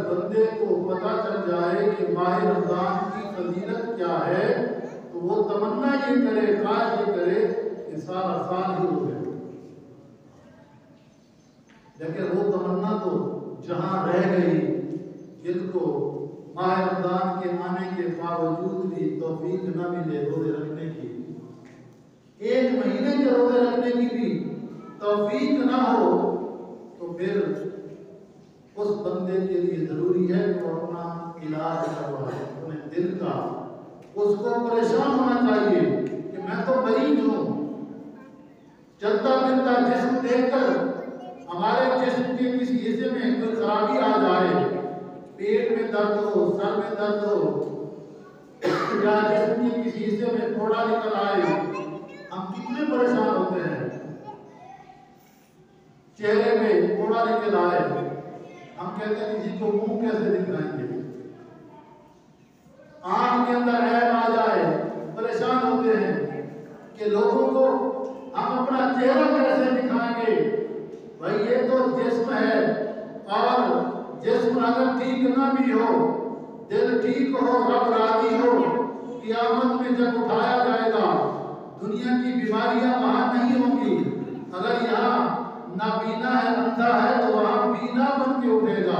بندے کو پتہ چل جائے کہ ماہ رمضان کی فضیلت کیا ہے تو وہ تمنا یہ کرے، خواہش یہ کرے کہ سارا سال ہی ہو جائے، لیکن وہ تمنا تو جہاں رہ گئی جن کو ماہ رمضان کے آنے کے باوجود بھی توفیق نہ ملے روزے رکھنے کی، ایک مہینے کے روزے رکھنے کی بھی توفیق نہ ہو، تو پھر اس بندے کے لیے ضروری ہے کہ وہ اپنا علاج کروائے اپنے دل کا۔ اس کو پریشان ہونا چاہیے کہ میں تو مریض ہوں، چلتا پھرتا جسم دیکھ کر ہمارے جسم کے کسی حصے میں کوئی خرابی آ جائے، پیٹ میں درد ہو، سر میں درد ہو، یا جسم کے کسی حصے میں پھوڑا نکل آئے، ہم کتنے پریشان ہوتے ہیں۔ چہرے میں پھوڑا نکل آئے، ہم کہتے ہیں کسی کو منہ کیسے دکھائیں گے، آنکھ کے اندر عیب آ جائے پریشان ہوتے ہیں کہ لوگوں کو ہم اپنا چہرہ کیسے دکھائیں گے۔ بھائی یہ تو جسم ہے، اور جسم اگر ٹھیک نہ بھی ہو، دل ٹھیک ہو، رب راضی ہو، قیامت میں جب اٹھایا جائے گا دنیا کی بیماریاں وہاں نہیں ہوں گی۔ اگر یہاں نابینا ہے، اندھا ہے، تو وہاں بینا بن کے اٹھے گا۔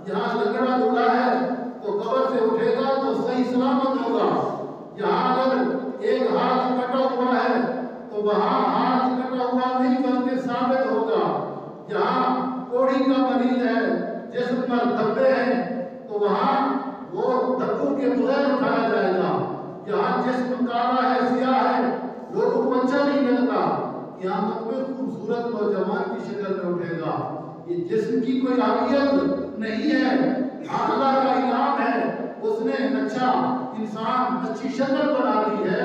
یہاں لنگڑا لولا ہے تو قبر سے اٹھے گا تو صحیح سلامت ہوگا۔ یہاں اگر ایک ہاتھ کٹا ہوا ہے تو وہاں ہاتھ کٹا ہوا نہیں بلکہ ثابت ہوگا۔ یہاں کوڑی کا مریض ہے، جسم پر دھبے ہیں، تو وہاں وہ دھبوں کے بغیر اٹھایا جائے گا۔ یہاں جسم کالا ہے، سیاہ ہے، لوگوں کو اچھا نہیں لگتا، قیامت میں خوبصورت نوجوان کی شکل میں اٹھے گا۔ یہ جسم کی کوئی عافیت نہیں ہے، اللہ کا انعام ہے، اس نے اچھا انسان، اچھی شکل بنا دی ہے۔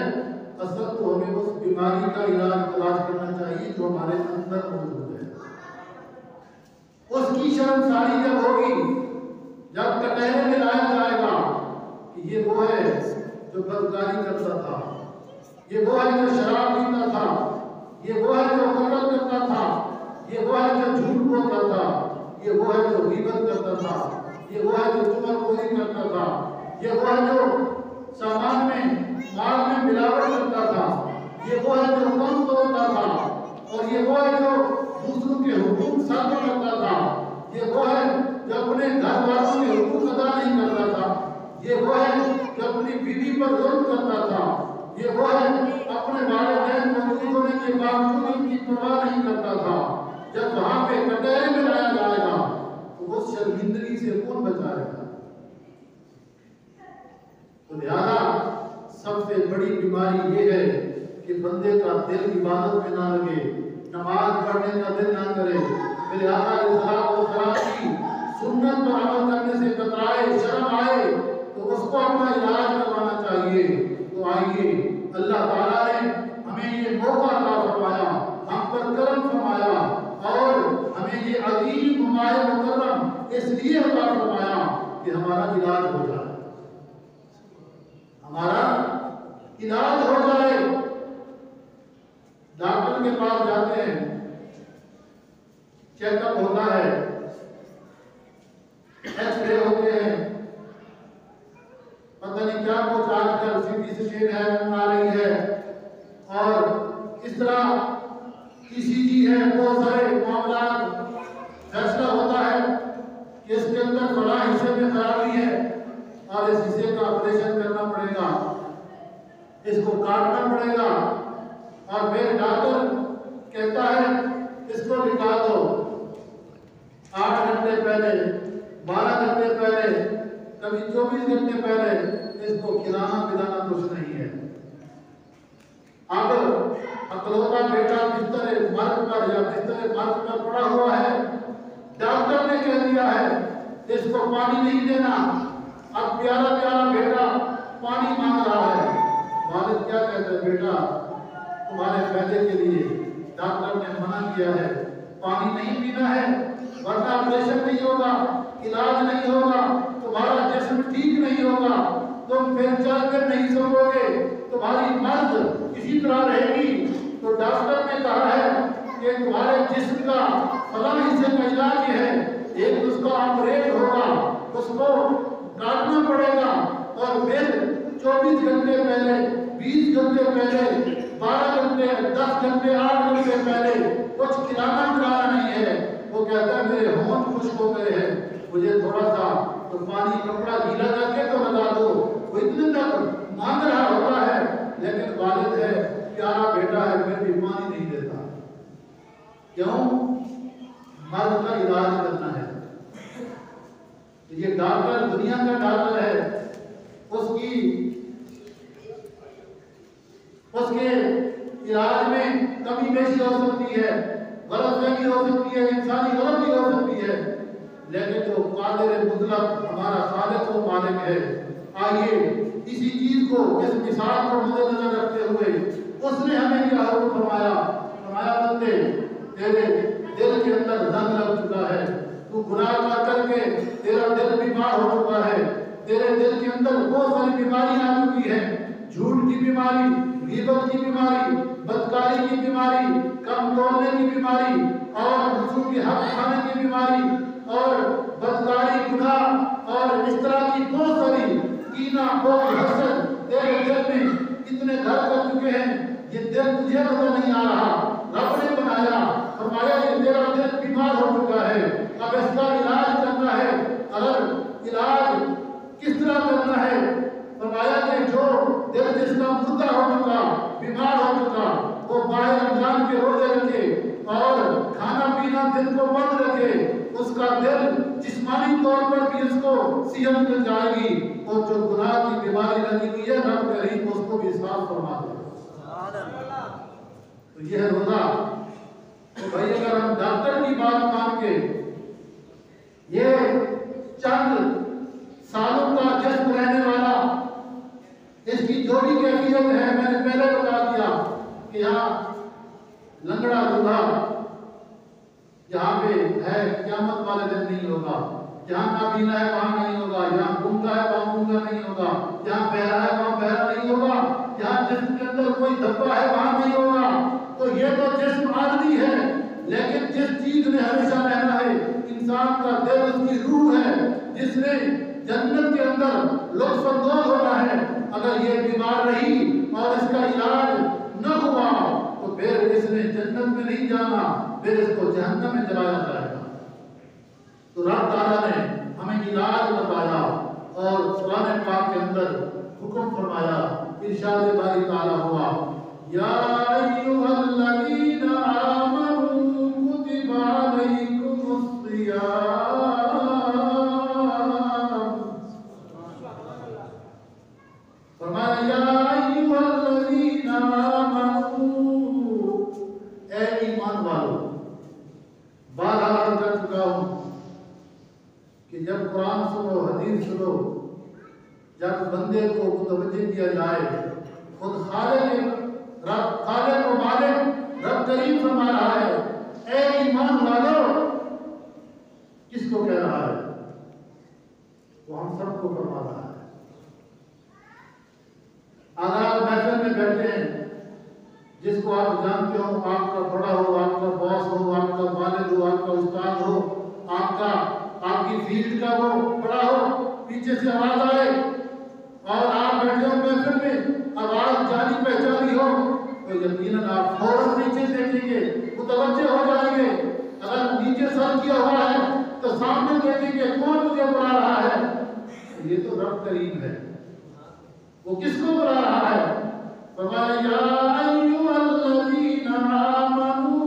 اصل تو ہمیں اس بیماری کا علاج تلاش کرنا چاہیے جو ہمارے اندر موجود ہے۔ اس کی شرمساری جب ہوگی، جب کٹہرے میں لایا جائے گا کہ یہ وہ ہے جو بدکاری کرتا تھا، یہ وہ ہے جو شراب پیتا تھا، یہ وہ ہے جو قتل کرتا تھا، یہ وہ ہے جو جھوٹ بولتا تھا، یہ وہ ہے جو غیبت کرتا تھا، یہ وہ ہے جو چغل خوری کرتا تھا، یہ وہ ہے جو سامان میں مال میں ملاوٹ کرتا تھا، یہ وہ ہے جو کم توڑتا تھا، اور یہ وہ ہے جو دوسروں کے حقوق سلب کرتا تھا، یہ وہ ہے جو اپنے گھر والوں کے حقوق ادا نہیں کرتا تھا، یہ وہ ہے جو اپنی بیوی پر ظلم کرتا تھا، یہ وہ ہے اپنے والدین موجود ہونے کے باوجود ان کی پرواہ نہیں کرتا تھا۔ جب وہاں پہ کٹہرے میں لایا جائے گا تو اس شرمندگی سے کون بچائے گا؟ تو لہذا سب سے بڑی بیماری یہ ہے کہ بندے کا دل عبادت میں نہ لگے، نماز پڑھنے کا دل نہ کرے، لہذا اصلاح و خراب کی سنت پر عمل کرنے سے کترائے، شرم آئے تو اس کو اپنا علاج کروانا چاہیے۔ تو آئیے، اللہ تعالیٰ نے ہمیں یہ موقع عطا فرمایا، ہم پر کرم فرمایا، اور ہمیں یہ عظیم ماہ مکرم اس لیے عطا فرمایا کہ ہمارا علاج ہو جائے، ہمارا علاج ہو جائے۔ ڈاکٹر کے پاس جاتے ہیں، چیک اپ ہوتا ہے، ایکس رے ہوتے ہیں، پتہ نہیں کیا کچھ آج کل سی ٹی اسکین ہے، آ رہی ہے، اور اس طرح ای سی جی ہے، بہت سارے معاملات، فیصلہ ہوتا ہے کہ اس کے اندر بڑا حصے میں خرابی ہے اور اس حصے کا آپریشن کرنا پڑے گا، اس کو کاٹنا پڑے گا، اور پھر ڈاکٹر کہتا ہے اس کو نکال دو 8 گھنٹے پہلے، 12 گھنٹے پہلے، کبھی 24 گھنٹے پہلے، اس کو کھلانا پلانا کچھ نہیں ہے۔ اب اکلوتا بیٹا بستر مرگ پر یا بستر مرگ پر پڑا ہوا ہے، ڈاکٹر نے کہہ دیا ہے اس کو پانی نہیں دینا، اب پیارا پیارا بیٹا پانی مانگ رہا ہے، والد کیا کہتا ہے؟ بیٹا تمہارے فائدے کے لیے ڈاکٹر نے منع کیا ہے، پانی نہیں پینا ہے، ورنہ آپریشن نہیں ہوگا، علاج نہیں ہوگا، تمہارا جسم ٹھیک نہیں ہوگا، تم پھر چل کر نہیں سکو گے، تمہاری مرض اسی طرح رہے گی۔ تو ڈاکٹر نے کہا ہے کہ تمہارے جسم کا فلاں حصے کا علاج ہے، ایک اس کا آپریٹ ہوگا، اس کو کاٹنا پڑے گا، اور پھر 24 گھنٹے پہلے، 20 گھنٹے پہلے، 12 گھنٹے، 10 گھنٹے، 8 گھنٹے پہلے کچھ کھلانا نہیں ہے۔ وہ کہتا ہے میرے ہونٹ خشک ہو گئے ہیں، مجھے تھوڑا سا تو پانی کپڑا گیلا کر کے تو لگا دو۔ وہ اتنے تک مانگ رہا ہوتا ہے، لیکن والد ہے، پیارا بیٹا ہے، پھر بھی پانی نہیں دیتا۔ کیوں؟ مرد کا علاج کرنا ہے۔ یہ ڈاکٹر دنیا کا ڈاکٹر ہے، اس کے علاج میں کمی بیشی ہو سکتی ہے، غلط فہمی ہو سکتی ہے، انسانی غلطی ہو سکتی ہے، لیکن جو قادر مطلق ہمارا خالق و مالک ہے، آئیے اسی چیز کو، اس مثال کو مد نظر رکھتے ہوئے اس نے ہمیں کیا حکم فرمایا؟ بندے تیرے دل کے اندر زنگ لگ چکا ہے، تو گناہ کر کے تیرا دل بیمار ہو چکا ہے، تیرے دل کے اندر بہت ساری بیماریاں آ چکی ہیں، جھوٹ کی بیماری، غیبت کی بیماری، بدکاری کی بیماری، کم توڑنے کی بیماری، اور دوسروں کی حق کھانے کی بیماری، اور بدکاری، گناہ، اور اس طرح کی بہت ساری کینہ، بغض، حسد تیرے دل میں اتنے گھر کر چکے ہیں، یہ دل تجھے نظر نہیں آ رہا، رب نے بنایا، فرمایا یہ تیرا دل بیمار ہو چکا ہے، اب اس کا علاج کرنا ہے۔ اگر علاج کس طرح کرنا ہے؟ فرمایا کہ جو دل جس کا مردہ ہو چکا، بیمار ہو چکا، وہ ماہ رمضان کے روزے رکھے اور کھانا پینا دل کو بند رکھے، اس کا دل جسمانی طور پر بھی اس کو صحت مل جائے گی، اور جو گناہ کی بیماری لگی ہوئی ہے رب کریم اس کو بھی صاف فرما دے۔ تو یہ ہے روزہ۔ تو بھائی اگر ہم ڈاکٹر کی بات مان کے یہ چند سالوں کا جسم رہنے والا، اس کی جو بھی کیفیت ہے میں نے پہلے بتا دیا کہ یہاں لنگڑا دولہا جہاں پہ ہے قیامت والے دن نہیں ہوگا، جہاں نابینا ہے وہاں نہیں ہوگا، جہاں گونگا ہے وہاں گونگا نہیں ہوگا، جہاں بہرا ہے وہاں بہرا نہیں ہوگا، جہاں جسم کے اندر کوئی دھبا ہے وہاں نہیں ہوگا۔ تو یہ تو جسم عارضی ہے، لیکن جس چیز نے ہمیشہ رہنا ہے انسان کا دل، اس کی روح ہے، جس نے جنت کے اندر لطف اندوز ہونا ہے، اگر یہ بیمار رہی اور اس کا علاج نہ ہوا تو پھر اس نے جنت میں نہیں جانا، پھر اس کو جہنم میں جلایا جائے گا۔ تو رب تعالیٰ نے ہمیں علاج بتایا اور قرآن پاک کے اندر حکم فرمایا، ارشاد باری تعالیٰ ہوا، یا ایھا الذین آمنوا کتب علیکم الصیام، فرمایا یا ایھا الذین آمنوا، اے ایمان والو۔ بارہا عرض کر چکا ہوں کہ جب قرآن سنو، حدیث سنو، جب بندے کو متوجہ کیا جائے، خود خالق و مالک رب کریم فرما رہا ہے اے ایمان والو، کس کو کہہ رہا ہے؟ وہ ہم سب کو فرما رہا ہے۔ اگر آپ محفل میں بیٹھے ہیں، جس کو آپ جانتے ہو، آپ کا بڑا ہو، آپ کا باس ہو، آپ کا والد ہو، آپ کا استاد ہو، آپ کی فیلڈ کا وہ بڑا ہو، پیچھے سے آواز آئے اور آپ بیٹھے ہو محفل میں، آواز جانی پہچانی ہو، تو یقیناً آپ فوراً نیچے دیکھیں گے، متوجہ ہو جائیں گے۔ اگر نیچے سر کیا ہوا ہے تو سامنے دیکھیں گے کون مجھے بلا رہا ہے؟ یہ تو رب کریم ہے۔ وہ کس کو بلا رہا ہے؟ فرمایا یا ایھا الذین آمنوا،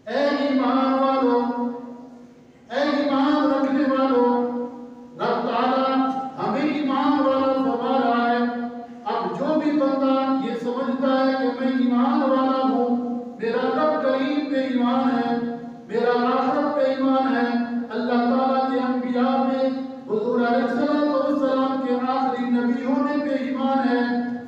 اے ایمان والو، اے ایمان رکھنے والو۔ رب تعالیٰ ہمیں ایمان والا فرما رہا ہے۔ اب جو بھی بندہ یہ سمجھتا ہے کہ میں ایمان والا ہوں، میرا رب کریم پہ ایمان ہے، میرا آخرت پہ ایمان ہے، اللہ تعالیٰ کے انبیاء میں حضور علیہ السلام کے آخری نبی ہونے پہ ایمان ہے،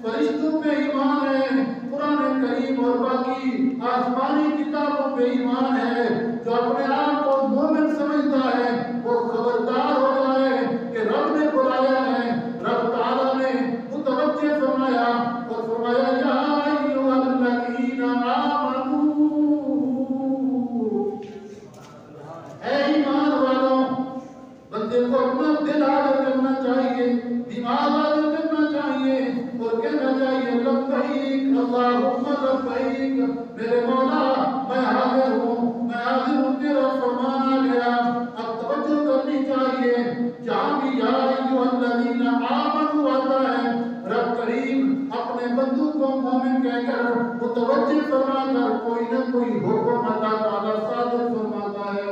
فرشتوں پہ ایمان ہے، قرآن کریم اور باقی آسمانی کتابوں پہ ایمان ہے۔ جو اپنے آپ کو مومن سمجھتا ہے وہ خبردار ہو جائے کہ رب نے بلایا ہے، رب تعالیٰ نے متوجہ فرمایا اور فرمایا یا ایھا الذین آمنوا، اے ایمان بندوں کو مومن کہہ کر متوجہ فرما کر کوئی نہ کوئی حکم اللہ تعالیٰ صادر فرماتا ہے،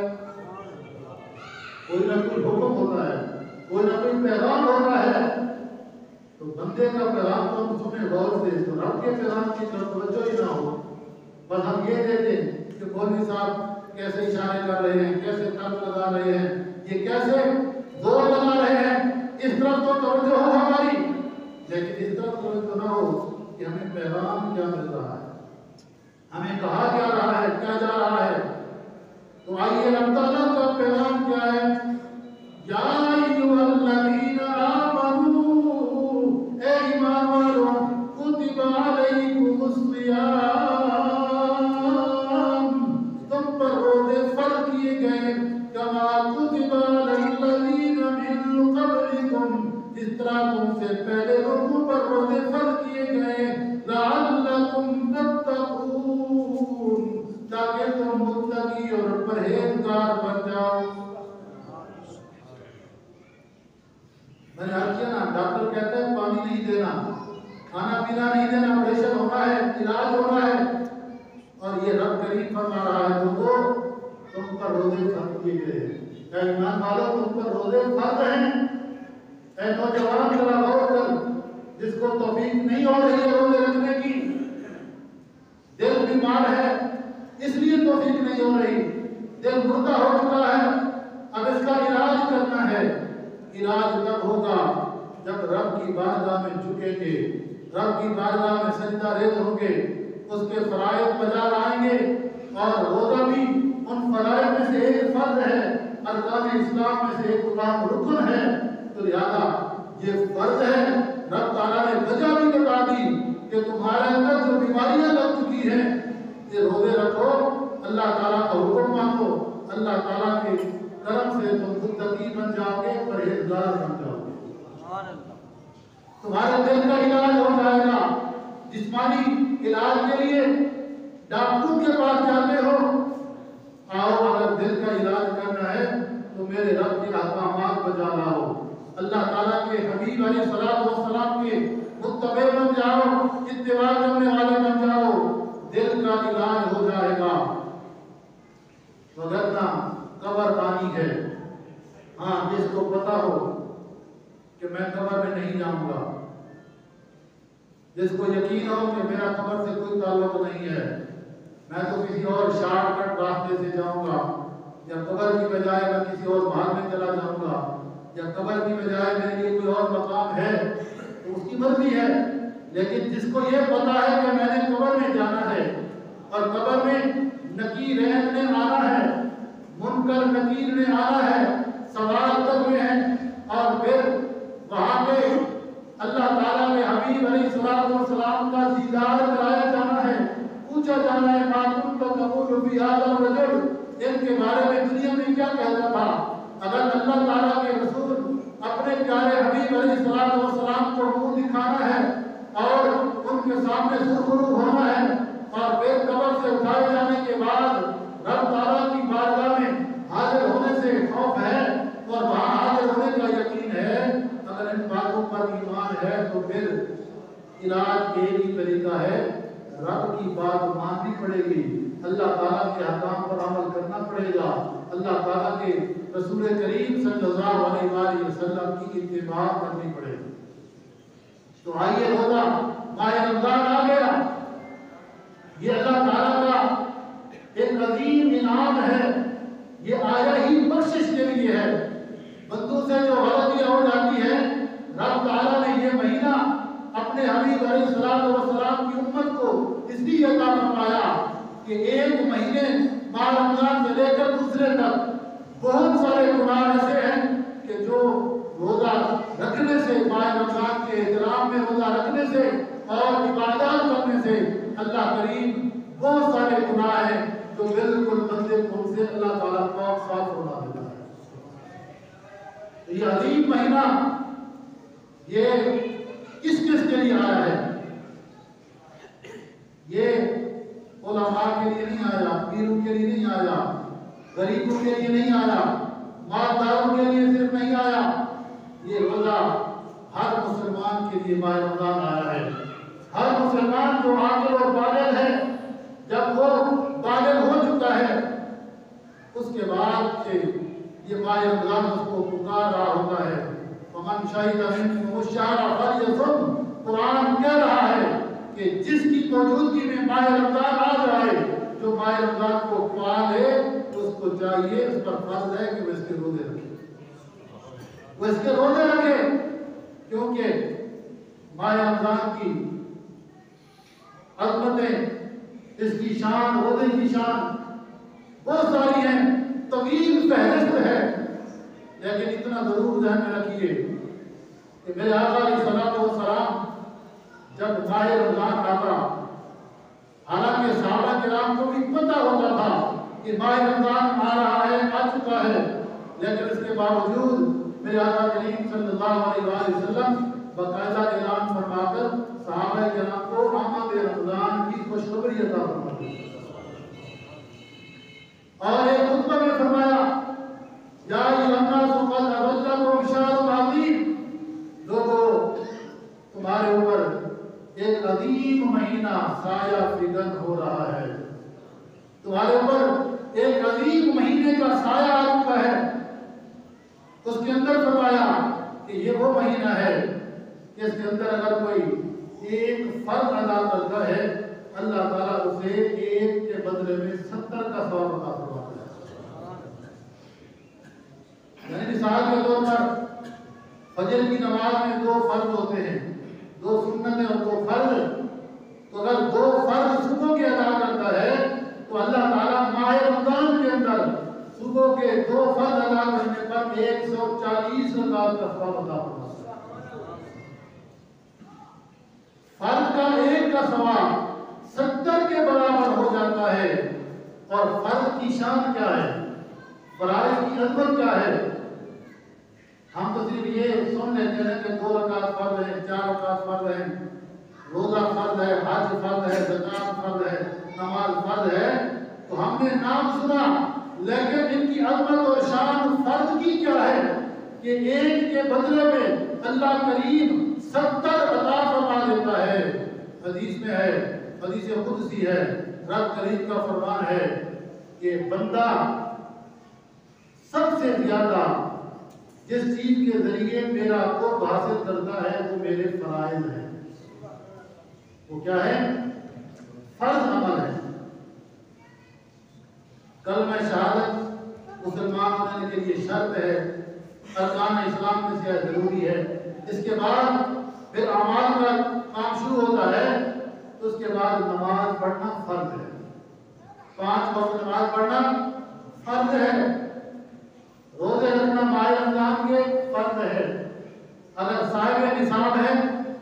کوئی نہ کوئی حکم ہوتا ہے، کوئی نہ کوئی پیغام ہوتا ہے، تو بندے کا پیغام تو ہم سنیں غور سے، تو رب کے پیغام کی طرف توجہ ہی نہ ہو، بس ہم یہ دیکھیں کہ مولوی صاحب کیسے اشارے کر رہے ہیں، کیسے ترک لگا رہے ہیں، یہ کیسے زور لگا رہے ہیں، اس طرف تو توجہ ہو ہماری، لیکن اس طرف توجہ نہ ہو کہ ہمیں پیغام کیا مل رہا ہے، ہمیں کہا کیا رہا ہے، کیا جا رہا ہے۔ تو آئیے اللہ تعالیٰ کا پیغام کیا ہے؟ یا ایھا الذین آمنوا، اے ایمان والوں، کتب علیکم الصیام، تم پر روزے فرض کیے گئے، کما کتب علی الذین من قبلکم، اس طرح تم سے پہلے لوگوں پر روزے فرض کیے گئے، لعلکم تتقون، تاکہ تم متقی اور پرہیزگار بن جاؤ۔ میں نے عرض کیا نا، ڈاکٹر کہتے ہیں پانی نہیں دینا، کھانا پینا نہیں دینا، آپریشن ہونا ہے، علاج ہونا ہے، اور یہ رب کریم فرما رہا ہے لوگوں تم پر روزے فرض کیے گئے۔ اے ایمان والوں، تم پر روزے فرض ہیں۔ اے نوجوان ذرا غور کر، جس کو توفیق نہیں ہو رہی ہے روزے رکھنے کی، دل بیمار ہے اس لیے توفیق نہیں ہو رہی، دل مردہ ہو چکا ہے، اب اس کا علاج کرنا ہے۔ علاج تب ہوگا جب رب کی بارگاہ میں جھکیں گے، رب کی بارگاہ میں سجدہ ریز ہوں گے، اس کے فرائض بجا لائیں گے، اور روزہ بھی ان فرائض میں سے ایک فرض ہے، ارکان اسلام میں سے ایک اہم رکن ہے، تو لہذا یہ فرض ہے۔ رب تعالیٰ نے وجہ بھی بتا دی کہ تمہارے اندر جو بیماریاں لگ چکی ہیں، یہ روزے رکھو، اللہ تعالیٰ کا حکم مانو، اللہ تعالیٰ کے کرم سے تم متقی بن جاؤ گے، پرہیزگار بن جاؤ گے، تمہارے دل کا علاج ہو جائے گا۔ جسمانی علاج کے لیے ڈاکٹروں کے پاس جاتے ہو، آؤ اگر دل کا علاج کرنا ہے تو میرے رب کے احکامات بجا لاؤ، اللہ تعالیٰ کے حبیب علیہ السلام کے متبع بن جاؤ، اتباع کرنے والے بن جاؤ، دل کا علاج ہو جائے گا۔ وگرنہ قبر پانی ہے، ہاں جس کو پتا ہو کہ میں قبر میں نہیں جاؤں گا، جس کو یقین ہو کہ میرا قبر سے کوئی تعلق نہیں ہے، میں تو کسی اور شارٹ کٹ راستے سے جاؤں گا، یا قبر کی بجائے میں کسی اور بھاگ میں چلا جاؤں گا، یا قبر کی بجائے میرے لیے کوئی اور مقام ہے، تو اس کی مرضی ہے۔ لیکن جس کو یہ پتا ہے کہ میں نے قبر میں جانا ہے، اور قبر میں نکیر نے آنا ہے، منکر نکیر نے آنا ہے، سوال کرنے ہیں، اور پھر وہاں پہ اللہ تعالیٰ کے حبیب علیہ السلام کا دیدار کرایا جانا ہے، پوچھا جانا ہے ما کنت تقول فی ھذا الرجل، ان کے بارے میں دنیا میں کیا کہتا تھا۔ اگر اللہ تعالیٰ کے رسول اپنے پیارے حبیب علیہ السلام کو منہ دکھانا ہے اور ان کے سامنے سرخرو ہونا ہے، اور پھر قبر سے اٹھائے جانے کے بعد رب تعالیٰ کی بارگاہ میں حاضر ہونے سے خوف ہے اور وہاں حاضر ہونے کا یقین ہے، اگر ان باتوں پر ایمان ہے تو پھر علاج ایک ہی طریقہ ہے، رب کی بات ماننی پڑے گی، اللہ تعالیٰ کے احکام پر عمل کرنا پڑے گا، اللہ تعالیٰ کے رسول کریم صلی اللہ علیہ وآلہ وسلم کی اتباع کرنی پڑے گی۔ تو آئیے روزہ ماہ رمضان آ گیا، یہ اللہ تعالیٰ کا ایک عظیم انعام ہے، یہ آیا ہی بخشش کے لیے ہے۔ بندوں سے جو غلطیاں ہو جاتی ہیں، رب تعالیٰ نے یہ مہینہ اپنے حبیب علیہ السلام کی امت کو اس لیے عطا فرمایا کہ ایک مہینے ماہ رمضان سے لے کر دوسرے تک بہت سارے گناہ ایسے ہیں کہ جو روزہ رکھنے سے، ماہ رمضان کے احترام میں روزہ رکھنے سے اور عبادات کرنے سے اللہ کریم بہت سارے گناہ ہیں جو بالکل بندے کو ان سے اللہ تعالیٰ پاک صاف فرما دیتا ہے۔ یہ عظیم مہینہ یہ کس کے لیے آیا ہے؟ یہ علماء کے لیے نہیں آیا، پیروں کے لیے نہیں آیا، غریبوں کے لیے نہیں آیا، مالداروں کے لیے صرف نہیں آیا، یہ روزہ ہر مسلمان کے لیے ماہ رمضان آیا ہے، ہر مسلمان جو عاقل اور بالغ ہے، جب وہ بالغ ہو چکا ہے، اس کے بعد سے یہ ماہ رمضان اس کو پکار رہا ہوتا ہے۔ فمن شہد منکم الشہر فلیصم، قرآن کہہ رہا ہے کہ جس کی موجودگی میں ماہ رمضان آ جائے، جو ماہ رمضان کو پال ہے، اس کو چاہیے، اس پر فرض ہے کہ وہ اس کے روزے رکھے، وہ اس کے روزے رکھے، کیونکہ ماہ رمضان کی عظمتیں، اس کی شان، روزے کی شان بہت ساری ہیں، طویل فہرست ہے، لیکن اتنا ضرور ذہن میں رکھیے کہ میرے آقا علیہ الصلوۃ والسلام جب ماہ رمضان آتا، حالانکہ صحابہ کرام کو بھی پتہ ہوتا تھا کہ ماہ رمضان آ رہا ہے، آ چکا ہے، لیکن اس کے باوجود میرے آقا کریم صلی اللہ علیہ وآلہ وسلم باقاعدہ اعلان فرما کر صحابہ کرام کو آمد رمضان کی خوشخبری عطا فرماتے ہیں۔ اور ایک خطبہ میں فرمایا، یا ایھا الناس قد اضلکم شہر عظیم، لوگوں تمہارے اوپر ایک عظیم مہینہ سایہ فگن ہو رہا ہے، تمہارے اوپر ایک عظیم مہینے کا سایہ آ چکا ہے۔ اس کے اندر فرمایا کہ یہ وہ مہینہ ہے کہ اس کے اندر اگر کوئی ایک فرض ادا کرتا ہے، اللہ تعالیٰ اسے ایک کے بدلے میں 70 کا ثواب عطا فرماتا ہے۔ یعنی مثال کے طور پر فجر کی نماز میں 2 فرض ہوتے ہیں، 2 سنتیں اور 2 فرض، تو اگر 2 فرض صبح کے ادا کرتا ہے تو اللہ تعالیٰ ماہ رمضان کے اندر صبح کے 2 فرض ادا کرنے پر 140 رکعت کا ثواب عطا فرماتا ہے۔ فرض کا ایک کا ثواب 70 کے برابر ہو جاتا ہے۔ اور فرض کی شان کیا ہے، فرائض کی عظمت کیا ہے؟ ہم تو صرف یہ سن لیتے ہیں کہ 2 رکعت فرض ہے، 4 رکعت فرض ہے، روزہ فرض ہے، حج فرض ہے، زکات فرض ہے، نماز فرض ہے، تو ہم نے نام سنا، لیکن ان کی عظمت اور شان فرض کی کیا ہے کہ ایک کے بدلے میں اللہ کریم 70 عطا فرما دیتا ہے۔ حدیث میں ہے، حدیث قدسی ہے، رب کریم کا فرمان ہے کہ بندہ سب سے زیادہ جس چیز کے ذریعے میرا قرب حاصل کرتا ہے وہ میرے فرائض ہیں۔ وہ کیا ہے؟ فرض عمل ہے۔ کلمہ شہادت مسلمان ہونے کے لیے شرط ہے، ارکان اسلام میں سے ضروری ہے۔ اس کے بعد پھر اعمال کا کام شروع ہوتا ہے، تو اس کے بعد نماز پڑھنا فرض ہے۔ 5 وقت نماز پڑھنا فرض ہے۔ روزے رکھنا ماہ رمضان کے فرض ہے۔ اگر صاحب نصاب ہے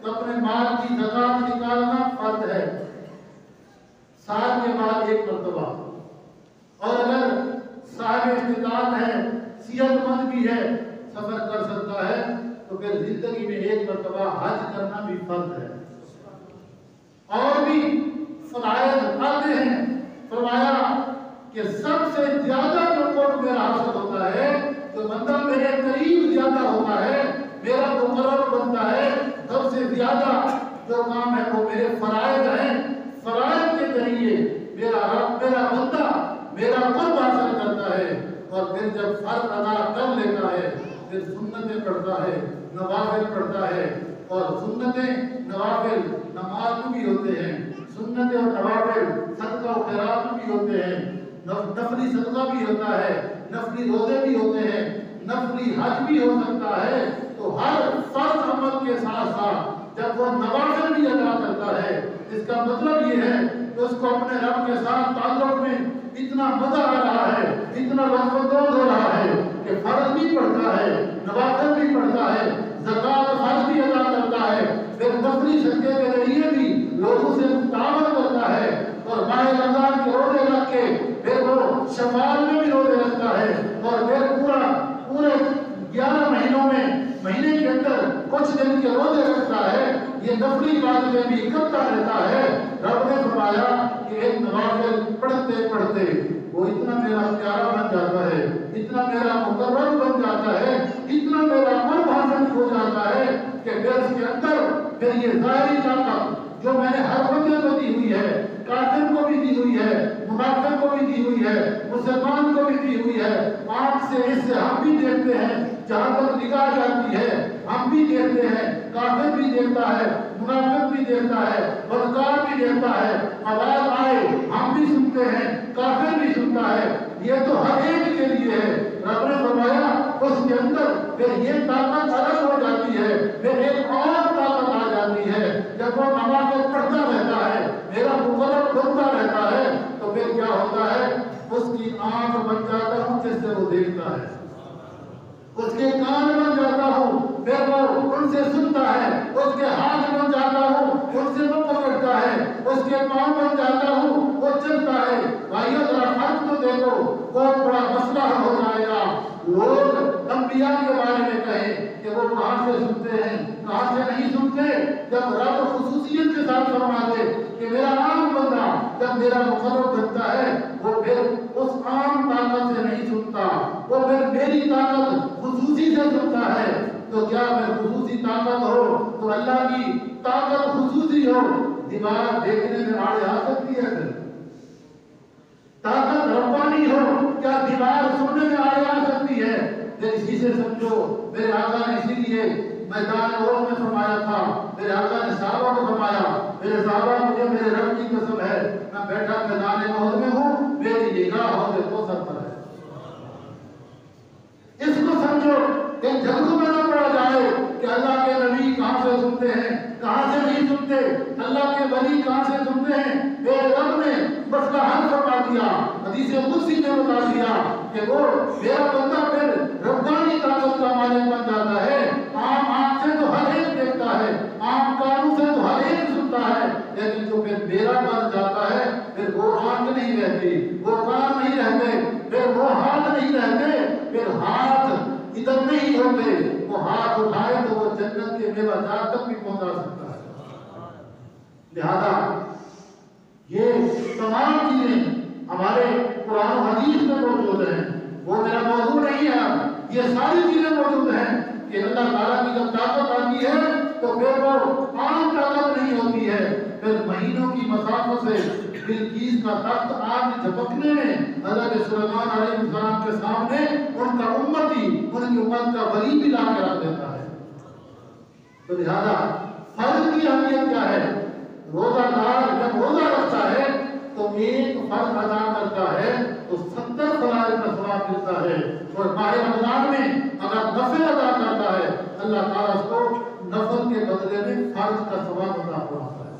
تو اپنے مال کی زکات نکالنا فرض ہے، سال کے بعد 1 مرتبہ۔ اور اگر صاحب استطاعت ہے، صحت مند بھی ہے، سفر کر سکتا ہے، تو پھر زندگی میں 1 مرتبہ حج کرنا بھی فرض ہے۔ اور بھی فرائض آتے ہیں۔ فرمایا کہ سب سے زیادہ جو قرب میرا حاصل ہوتا ہے، جو بندہ میرے قریب زیادہ ہوتا ہے، میرا مقرب بنتا ہے، سب سے زیادہ جو کام ہے وہ میرے فرائض ہیں۔ فرائض کے ذریعے میرا رب، میرا بندہ میرا قرب حاصل کرتا ہے، اور پھر جب فرض ادا کر لیتا ہے پھر سنتیں پڑھتا ہے، نوافل پڑھتا ہے۔ اور سنتیں نوافل نماز میں بھی ہوتے ہیں، سنتیں اور نوافل صدقہ و خیرات میں بھی ہوتے ہیں، نفلی صدقہ بھی ہوتا ہے، نفلی روزے بھی ہوتے ہیں، نفلی حج بھی ہو سکتا ہے۔ تو ہر فرض عمل کے ساتھ ساتھ جب وہ نوافل بھی ادا کرتا ہے، اس کا مطلب یہ ہے کہ اس کو اپنے رب کے ساتھ تعلق میں اتنا مزہ آ رہا ہے، اتنا لطف اندوز ہو رہا ہے کہ فرض بھی پڑھتا ہے، نوافل بھی پڑھتا ہے، زکات فرض بھی ادا کرتا ہے، پھر نفلی صدقے کے ذریعے بھی لوگوں سے تعاون کرتا ہے، اور ماہ رمضان کے روزے رکھ کے پھر وہ شوال میں بھی روزے رکھتا ہے، اور پھر پورے 11 مہینوں میں مہینے کے اندر کچھ دن کے روزے رکھتا ہے۔ یہ نفلی عبادتیں بھی کرتا رہتا ہے۔ رب نے فرمایا کہ ایک نوافل پڑھتے پڑھتے وہ اتنا میرا پیارا بن جاتا ہے، اتنا میرا مقرب بن جاتا ہے، اتنا میرا قرب حاصل ہو جاتا ہے کہ پھر اس کے اندر پھر یہ ظاہری طاقت جو میں نے ہر بندے کو دی ہوئی ہے، کافر کو بھی دی ہوئی ہے، منافق کو بھی دی ہوئی ہے، مسلمان کو بھی دی ہوئی ہے، آنکھ سے اس سے ہم بھی دیکھتے ہیں جہاں تک نگاہ جاتی ہے، ہم بھی دیکھتے ہیں، کافر بھی دیکھتا ہے، منافق بھی دیکھتا ہے، بدکار بھی دیکھتا ہے، آواز آئے ہم بھی سنتے ہیں، کافر بھی سنتا ہے، یہ تو ہر ایک کے لیے ہے۔ رب نے فرمایا اس کے اندر پھر یہ طاقت الگ ہو جاتی ہے، پھر ایک اور طاقت آ جاتی ہے جب وہ نماز پڑھتا رہتا ہے، میرا مقرر بنتا رہتا ہے، تو پھر کیا ہوتا ہے، اس کی آنکھ بن جاتا ہوں جس سے وہ دیکھتا ہے، اس کے کان بن جاتا ہوں پھر وہ ان سے سنتا ہے، اس کے ہاتھ بن جاتا ہوں ان سے وہ پکڑتا ہے، اس کے پاؤں بن جاتا ہوں وہ چلتا ہے۔ بھائیو ذرا فرق تو دیکھو، بہت بڑا مسئلہ ہو جائے گا۔ لوگ انبیاء کے بارے میں کہیں کہ وہ کہاں سے سنتے ہیں، کہاں سے نہیں سنتے، جب رب خصوصیت کے ساتھ فرما دے کہ میرا عام بندہ جب میرا مقرر بنتا ہے وہ پھر اس عام طاقت سے نہیں سنتا، وہ پھر میری طاقت خصوصی سے سنتا ہے۔ تو کیا میں خصوصی طاقت ہو تو اللہ کی طاقت خصوصی ہو، دیوار دیکھنے میں آڑے آ سکتی ہے؟ پھر طاقت ربانی ہو، کیا دیوار سننے میں آڑے آ سکتی ہے؟ پھر اسی سے سمجھو، میرے آقا نے اسی لیے میدان احد میں فرمایا تھا، میرے آقا نے صحابہ کو فرمایا، میرے صحابہ مجھے میرے رب کی قسم ہے میں بیٹھا میدان احد میں ہوں، میری نگاہ حوض کوثر پر ہے۔ اس کو سمجھو کہ جنگوں میں نہ پڑا جائے کہ اللہ کے نبی کہاں سے سنتے ہیں، کہاں سے نہیں سنتے، اللہ کے ولی کہاں سے سنتے ہیں۔ میرے رب نے مسئلہ حل فرما دیا، حدیث قدسی میں بتا دیا کہ وہ میرا بندہ پھر ربانی طاقت کا مالک بن جاتا ہے۔ عام آنکھ سے تو ہر ایک دیکھتا ہے، عام کانوں سے تو ہر ایک سنتا ہے، لیکن جو پھر میرا بن جاتا ہے پھر وہ آنکھ نہیں رہتی، وہ کان نہیں رہتے، پھر وہ ہاتھ نہیں رہتے، پھر ہاتھ ادھر نہیں ہوتے، وہ ہاتھ اٹھائے تو وہ جنت کے میوہ جات تک بھی پہنچا سکتا ہے۔ لہذا یہ تمام چیزیں ہمارے قرآن و حدیث میں موجود ہیں، وہ میرا موضوع نہیں ہے، یہ ساری چیزیں موجود ہیں کہ اللہ تعالیٰ کی جب طاقت آتی ہے تو پھر وہ عام طاقت نہیں ہوتی ہے، پھر مہینوں کی مسافت سے بلقیس کا تخت آگ جھپکنے میں حضرت سلیمان علیہ السلام کے سامنے ان کا امتی، ان کی امت کا ولی بھی لا کے رکھ دیتا ہے۔ تو لہذا فرض کی اہمیت کیا ہے؟ روزہ دار جب روزہ رکھتا ہے تو ایک فرض ادا کرتا ہے تو 70 فرائض کا ثواب ملتا ہے، اور ماہ رمضان میں اگر نفل ادا کرتا ہے اللہ تعالیٰ اس کو نفل کے بدلے میں فرض کا ثواب عطا فرماتا ہے۔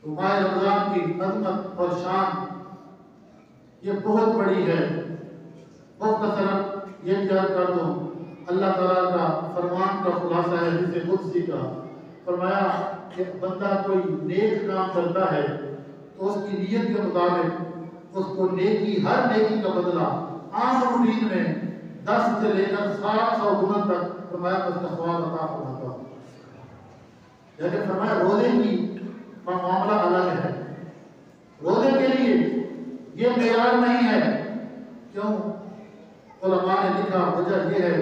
تو ماہ رمضان کی عظمت اور شان یہ بہت بڑی ہے۔ مختصراً یہ یاد کر دو، اللہ تعالیٰ کا فرمان کا خلاصہ ہے حدیث قدسی کا، فرمایا کہ بندہ کوئی نیک کام کرتا ہے تو اس کی نیت کے مطابق اس کو نیکی، ہر نیکی کا بدلہ عام روٹین میں 10 سے لے کر 700 گنا تک فرمایا اس کا ثواب عطا فرماتا ہوں۔ لیکن فرمایا روزے کی معاملہ الگ ہے، روزے کے لیے یہ معیار نہیں ہے۔ کیوں؟ علماء نے لکھا وجہ یہ ہے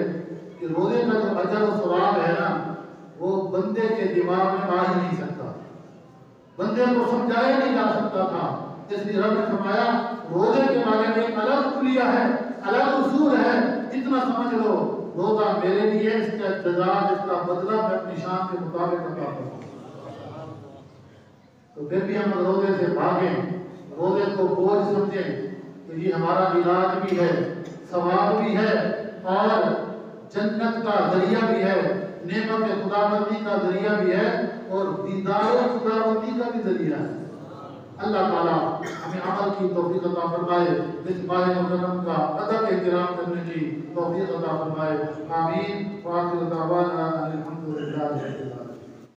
کہ روزے کا جو اجر و ثواب ہے نا وہ بندے کے دماغ میں آ ہی نہیں سکتا، بندے کو سمجھایا نہیں جا سکتا تھا، اس لیے رب نے فرمایا روزے کے بارے میں ایک الگ کلیہ ہے، الگ اصول ہے، اتنا سمجھ لو روزہ میرے لیے، اس کا جزا، اس کا بدلہ میں اپنی شان کے مطابق عطا کروں۔ تو پھر بھی ہم روزے سے بھاگیں، روزے کو بوجھ سمجھیں تو یہ ہمارا علاج بھی ہے، ثواب بھی ہے، اور جنت کا ذریعہ بھی ہے، نعمت خداوندی کا ذریعہ بھی ہے، اور دیدار خداوندی کا بھی ذریعہ ہے۔ اللہ تعالیٰ ہمیں عمل کی توفیق عطا فرمائے، اس ماہ محرم کا ادب احترام کرنے کی توفیق عطا فرمائے۔ آمین۔ وآخر دعوانا ان الحمد للہ۔